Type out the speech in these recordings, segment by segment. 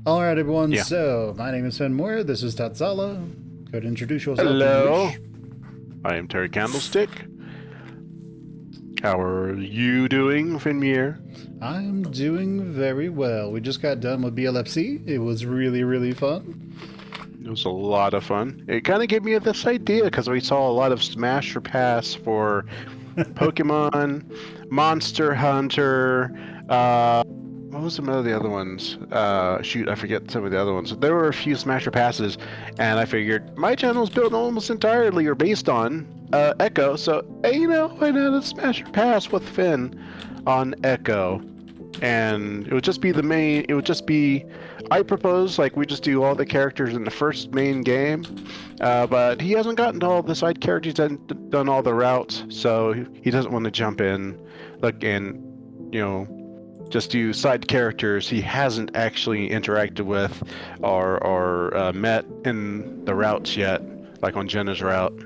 All right, everyone. Yeah. So, my name is Muir. This is Tatzala. Go ahead and introduce yourself if you Hello. wish. I am Terry Candlestick. How are you doing, Finmier? I'm doing very well. We just got done with BLFC. It was really, really fun. It was a lot of fun. It kind of gave me this idea because we saw a lot of Smash or Pass for Pokemon, Monster Hunter. What was some of the other ones? Shoot, I forget some of the other ones. There were a few Smash or Passes, and I figured my channel is built almost entirely or based on Echo. So, hey, why not a Smash or Pass with Finn on Echo? And it would just be the main. It would just be. I propose like we just do all the characters in the first main game, but he hasn't gotten to all the side characters and done all the routes, so he doesn't want to jump in, like and just do side characters he hasn't actually interacted with or met in the routes yet, like on Jenna's route.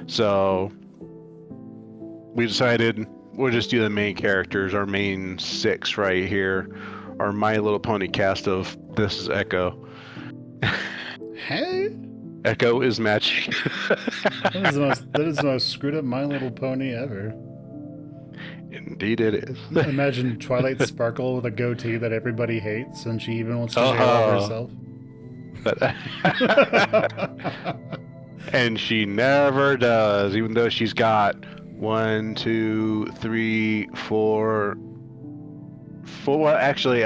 So we decided we'll just do the main characters, our main 6 right here, our My Little Pony cast of This is Echo. Hey? Echo is matching. That is the most screwed up My Little Pony ever. Indeed it is. Imagine Twilight Sparkle with a goatee that everybody hates, and she even wants to shave off herself. And she never does, even though she's got 1, 2, 3, 4. Actually,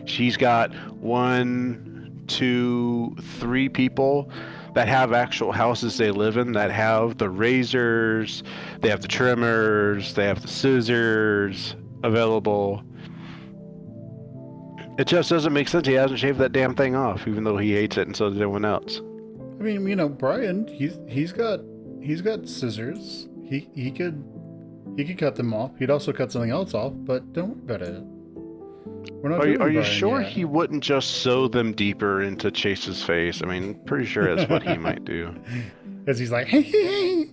she's got 1, 2, 3 people that have actual houses they live in that have the razors, they have the trimmers, they have the scissors available. It just doesn't make sense. He hasn't shaved that damn thing off, even though he hates it, and so does everyone else. I mean, Brian, he's got scissors. He could cut them off. He'd also cut something else off, but don't worry about it. We're not. Are you Brian sure yet. he wouldn't just sew them deeper into Chase's face? I mean, pretty sure that's what he might do. Because he's like, hey, hey,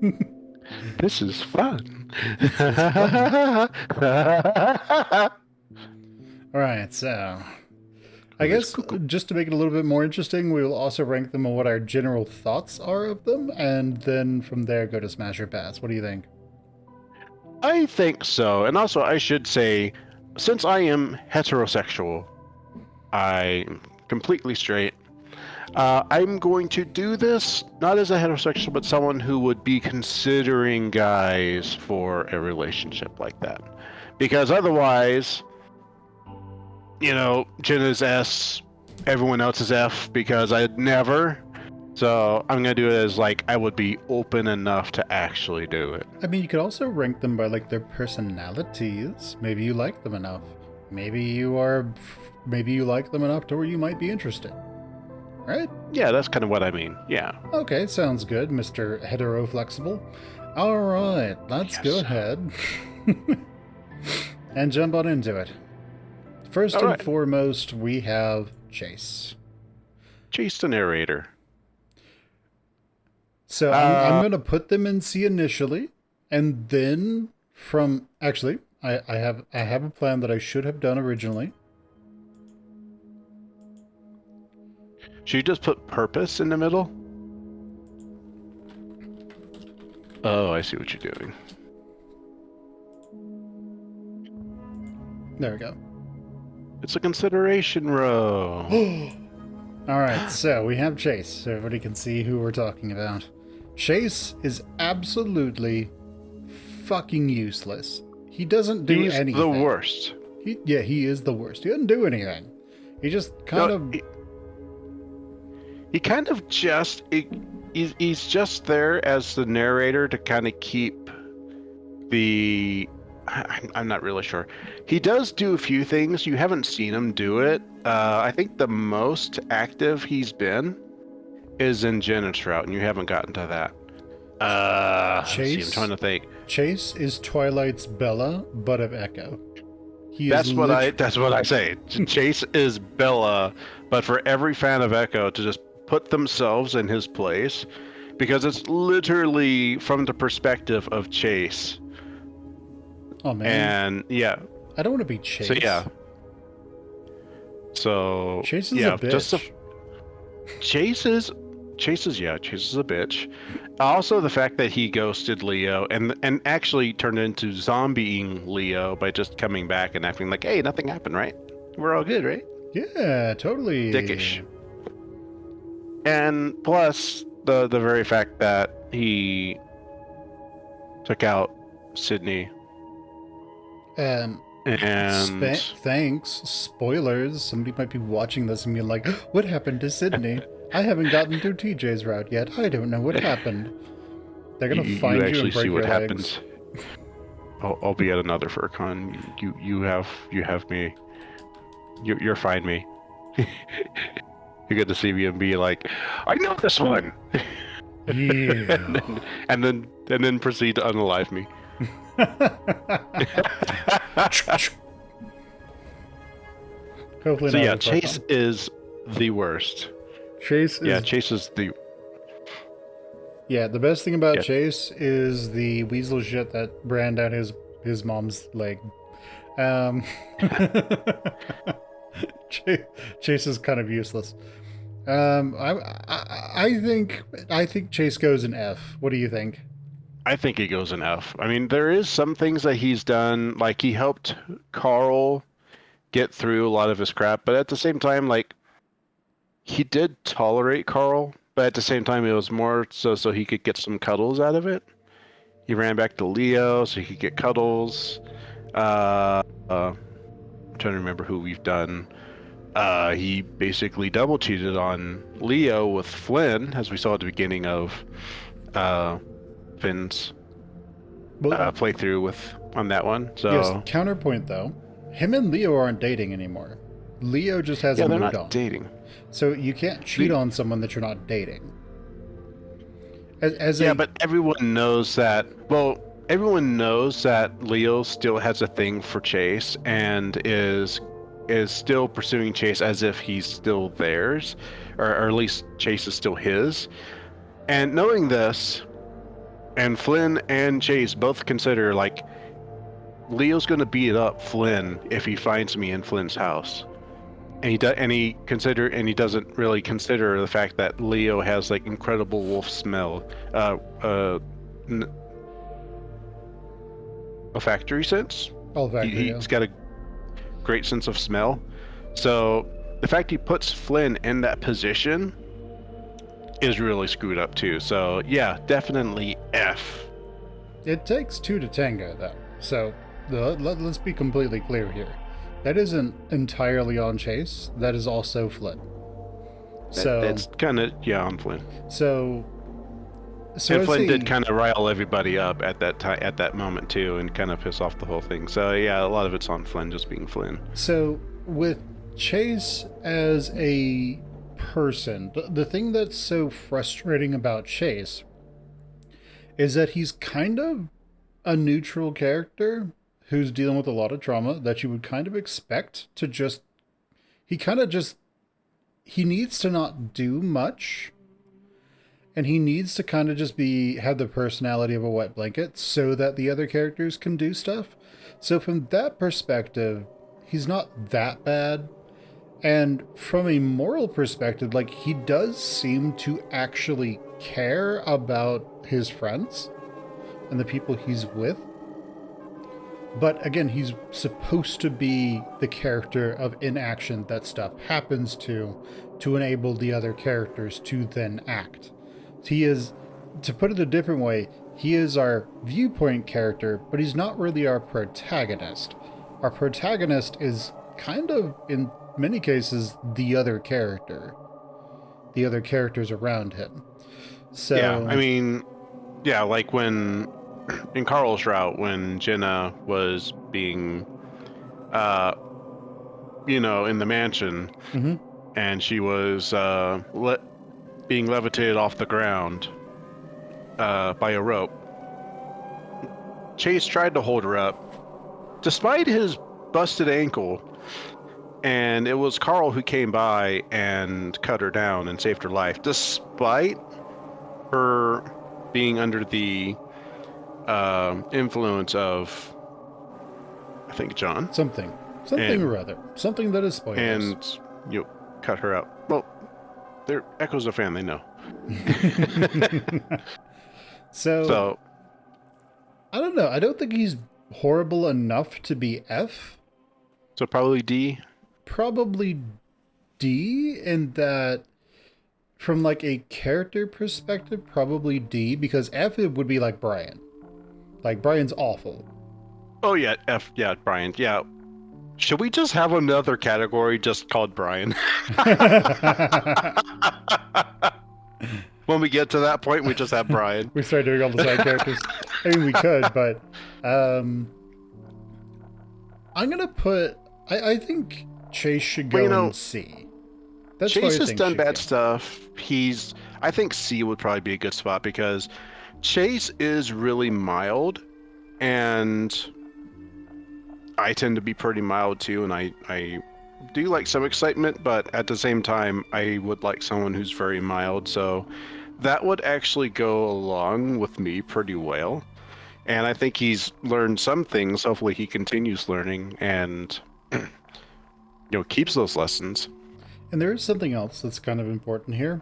hey. This is fun. All right, so I guess just to make it a little bit more interesting, we will also rank them on what our general thoughts are of them, and then from there go to Smash or Pass. What do you think? I think so. And also, I should say, since I am heterosexual, I'm completely straight, I'm going to do this not as a heterosexual, but someone who would be considering guys for a relationship like that. Because otherwise, Jenna's S, everyone else is F, because I'd never. So I'm going to do it as like I would be open enough to actually do it. I mean, you could also rank them by like their personalities. Maybe you like them enough. Maybe you like them enough to where you might be interested. Right? Yeah, that's kind of what I mean. Yeah. Okay, sounds good, Mr. Hetero Flexible. All right, let's go ahead and jump on into it. First and foremost, we have Chase. Chase the narrator. So I'm going to put them in C initially, and then from actually, I have a plan that I should have done originally. Should you just put purpose in the middle? Oh, I see what you're doing. There we go. It's a consideration row. All right, so we have Chase, so everybody can see who we're talking about. Chase is absolutely fucking useless. He doesn't do anything. He's the worst. He is the worst. He doesn't do anything. He just kind of... He kind of just... He's just there as the narrator to kind of keep the... I'm not really sure. He does do a few things. You haven't seen him do it. I think the most active he's been is in Jenna's route, and you haven't gotten to that. Chase, I'm trying to think. Chase is Twilight's Bella, but of Echo. That's what I say. Chase is Bella, but for every fan of Echo to just put themselves in his place, because it's literally from the perspective of Chase. Oh man. And yeah. I don't want to be Chase. So yeah. So Chase is a yeah, just bitch. Chase is Chase is a bitch. Also, the fact that he ghosted Leo and actually turned into zombieing Leo by just coming back and acting like, hey, nothing happened, right? We're all good, right? Yeah, totally. Dickish. And plus the very fact that he took out Sydney And and thanks. Spoilers. Somebody might be watching this and be like, "What happened to Sydney? I haven't gotten through TJ's route yet. I don't know what happened." They're gonna you find you actually and see break what your legs. happens. I'll be at another FurCon. You have me. You're fine me. You get to see me and be like, I know this one, Yeah. and then proceed to unalive me. Hopefully So not yeah, at Chase FarCon. is the worst. Chase Yeah, is Chase is the Yeah, the best thing about yeah. Chase is the weasel shit that ran down his mom's leg. Um, Chase is kind of useless. I think Chase goes an F. What do you think? I think he goes an F. I mean, there is some things that he's done, like he helped Carl get through a lot of his crap, but at the same time, like he did tolerate Carl, but at the same time, it was more so he could get some cuddles out of it. He ran back to Leo so he could get cuddles. I'm trying to remember who we've done. He basically double cheated on Leo with Flynn, as we saw at the beginning of Finn's Well, playthrough with on that one. yes. So Counterpoint though, him and Leo aren't dating anymore. Leo just yeah, hasn't they're moved not on. dating. So you can't cheat The, on someone that you're not dating. As yeah, a but everyone knows that. Well, everyone knows that Leo still has a thing for Chase and is still pursuing Chase as if he's still theirs, or at least Chase is still his. And knowing this, and Flynn and Chase both consider like Leo's going to beat up Flynn if he finds me in Flynn's house. And he doesn't really consider the fact that Leo has like incredible wolf smell, uh, uh, olfactory sense. olfactory, yeah. He's got a great sense of smell. So the fact he puts Flynn in that position is really screwed up too. So yeah, definitely F. It takes two to tango, though. So let's be completely clear here. That isn't entirely on Chase. That is also Flynn. So That's kind of on Flynn. so so And as Flynn a did kind of rile everybody up at that time, at that moment too, and kind of piss off the whole thing. So yeah, a lot of it's on Flynn just being Flynn. so with Chase as a person, the thing that's so frustrating about Chase is that he's kind of a neutral character who's dealing with a lot of trauma that you would kind of expect to just he kind of just he needs to not do much, and he needs to kind of just be have the personality of a wet blanket so that the other characters can do stuff. So from that perspective, he's not that bad. And from a moral perspective, like he does seem to actually care about his friends and the people he's with. But again, he's supposed to be the character of inaction that stuff happens to enable the other characters to then act. He is, to put it a different way, he is our viewpoint character, but he's not really our protagonist. Our protagonist is kind of, in many cases, the other character, the other characters around him. Yeah, I So, mean, yeah, like when in Carl's route when Jenna was being, uh, in the mansion, mhm. and she was being levitated off the ground by a rope. Chase tried to hold her up, despite his busted ankle, and it was Carl who came by and cut her down and saved her life, despite her being under the influence of, I think, John. Something. Something and or other. Something that is spoilers. and you cut her out. Well, they're Echo's a fan, they know. So, So I don't know. I don't think he's horrible enough to be F. so probably D. Probably D, in that from like a character perspective, probably D, because F it would be like Brian. Like Brian's awful. Oh yeah, F. Yeah, Brian. Yeah. Should we just have another category just called Brian? When we get to that point, we just have Brian. We start doing all the side characters. I mean, we could, but um, I'm gonna put. I think Chase should go Well, in C. That's what Chase I has think done should bad go. stuff. I think C would probably be a good spot because Chase is really mild, and I tend to be pretty mild too, and I do like some excitement, but at the same time, I would like someone who's very mild. So that would actually go along with me pretty well. And I think he's learned some things. Hopefully, he continues learning and keeps those lessons. And there is something else that's kind of important here.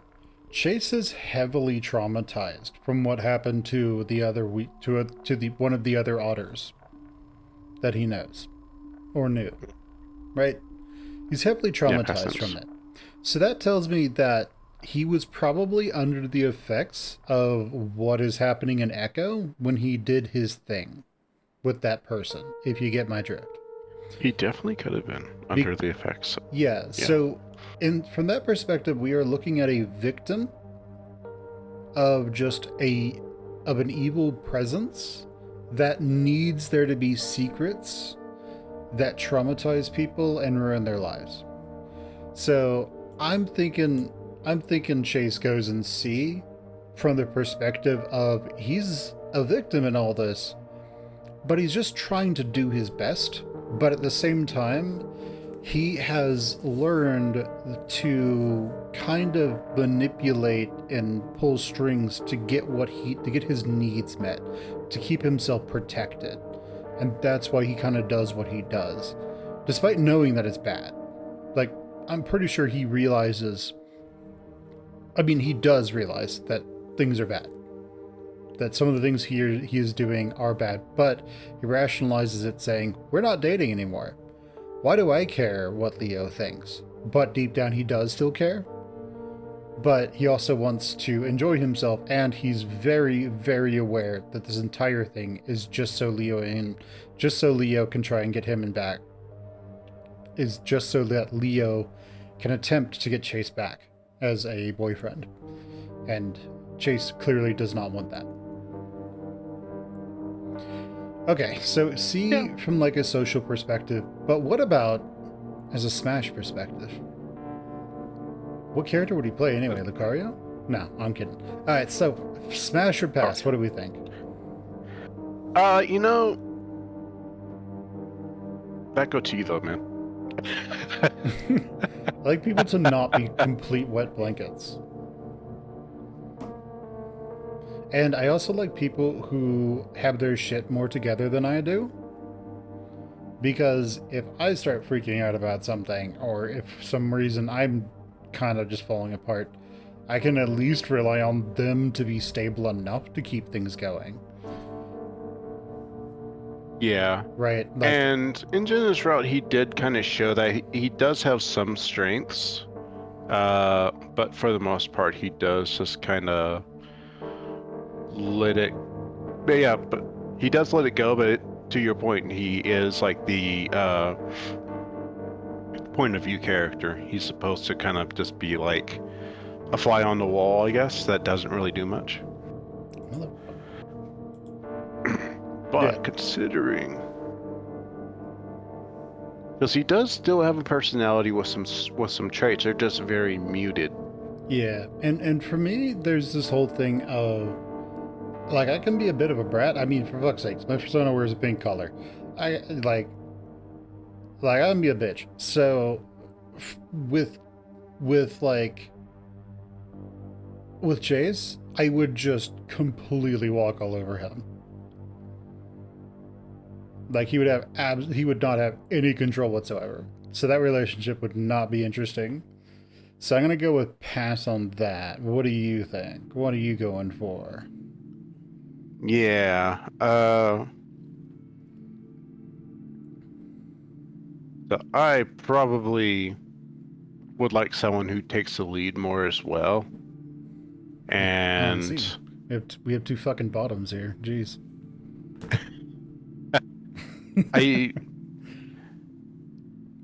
Chase is heavily traumatized from what happened to the other to the one of the other otters that he knows or knew, right? He's heavily traumatized from it. So that tells me that he was probably under the effects of what is happening in Echo when he did his thing with that person, if you get my drift. He definitely could have been under the effects. Yeah, so from that perspective, we are looking at a victim of an evil presence that needs there to be secrets that traumatize people and ruin their lives. So I'm thinking Chase goes in C from the perspective of he's a victim in all this, but he's just trying to do his best. But at the same time, he has learned to kind of manipulate and pull strings to get his needs met, to keep himself protected. And that's why he kind of does what he does, despite knowing that it's bad. Like, I'm pretty sure he realizes, he does realize that things are bad. That some of the things he is doing are bad, but he rationalizes it saying, we're not dating anymore. Why do I care what Leo thinks? But deep down he does still care. But he also wants to enjoy himself, and he's very, very aware that this entire thing is just so Leo can try and get him in back. Is just so that Leo can attempt to get Chase back as a boyfriend. And Chase clearly does not want that. Okay, so C from like a social perspective, but what about as a Smash perspective? What character would he play anyway? Lucario? No, I'm kidding. Alright, so Smash or pass, what do we think? That go to you though, man. I like people to not be complete wet blankets. And I also like people who have their shit more together than I do. Because if I start freaking out about something, or if for some reason I'm kind of just falling apart, I can at least rely on them to be stable enough to keep things going. Yeah. Right. And in Jin's route, he did kind of show that he does have some strengths. But for the most part, he does just kind of let it. But yeah, but he does let it go. But to your point, he is like the point of view character. He's supposed to kind of just be like a fly on the wall, I guess, that doesn't really do much. But considering, because he does still have a personality with some traits, they're just very muted. Yeah, and for me, there's this whole thing of, like, I can be a bit of a brat. I mean, for fuck's sakes, my persona wears a pink color. I like I can be a bitch. So with Chase, I would just completely walk all over him. Like he would not have any control whatsoever. So that relationship would not be interesting. So I'm gonna go with pass on that. What do you think? What are you going for? Yeah. So I probably would like someone who takes the lead more as well. Oh, And see, we have two fucking bottoms here. Jeez. I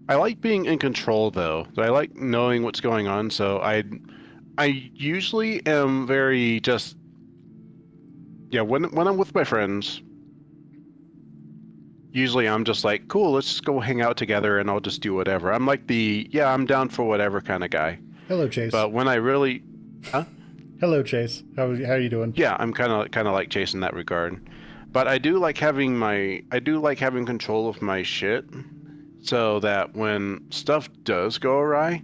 I like being in control though. I like knowing what's going on, so I usually am very just yeah, when I'm with my friends, usually I'm just like, cool, let's just go hang out together and I'll just do whatever. I'm like the yeah, I'm down for whatever kind of guy. Hello, Chase. But when I really huh? Hello, Chase. How you doing? Yeah, I'm kind of like Chase in that regard. But I do like having control of my shit so that when stuff does go awry,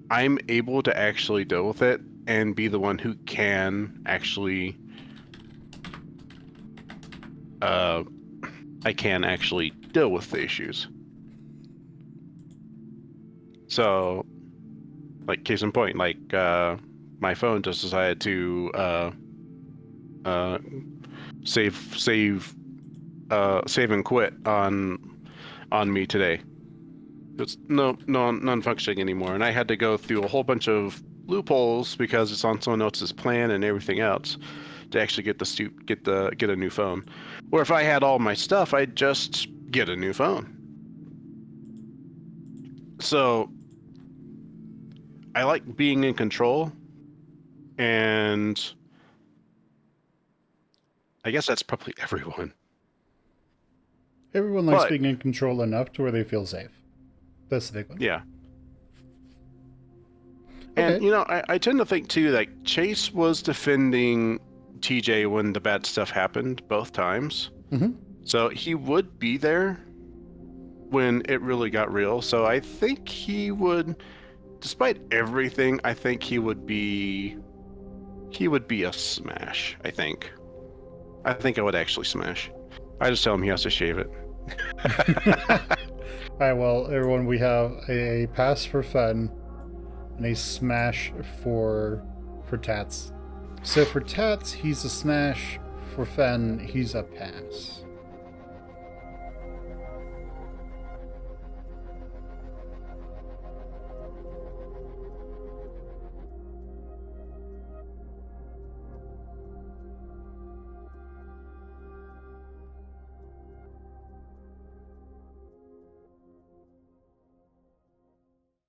I'm able to actually deal with it and be the one who can actually uh I can actually deal with the issues. So, like case in point, like my phone just decided to uh save save and quit on me today. It's non-functioning anymore, and I had to go through a whole bunch of loopholes because it's on someone else's plan and everything else to actually get a new phone. Or if I had all my stuff, I'd just get a new phone. So I like being in control, and I guess that's probably everyone. Everyone likes But being in control enough to where they feel safe. That's the big one. yeah. And Okay. you know, I tend to think too, like Chase was defending TJ when the bad stuff happened both times. Mm-hmm. So he would be there when it really got real. So I think he would, despite everything, I think he would be a smash, I think. I think I would actually smash. I just tell him he has to shave it. All right. Well, everyone, we have a pass for fun and a smash for Tats. So for Tats, he's a smash. For Fen, he's a pass.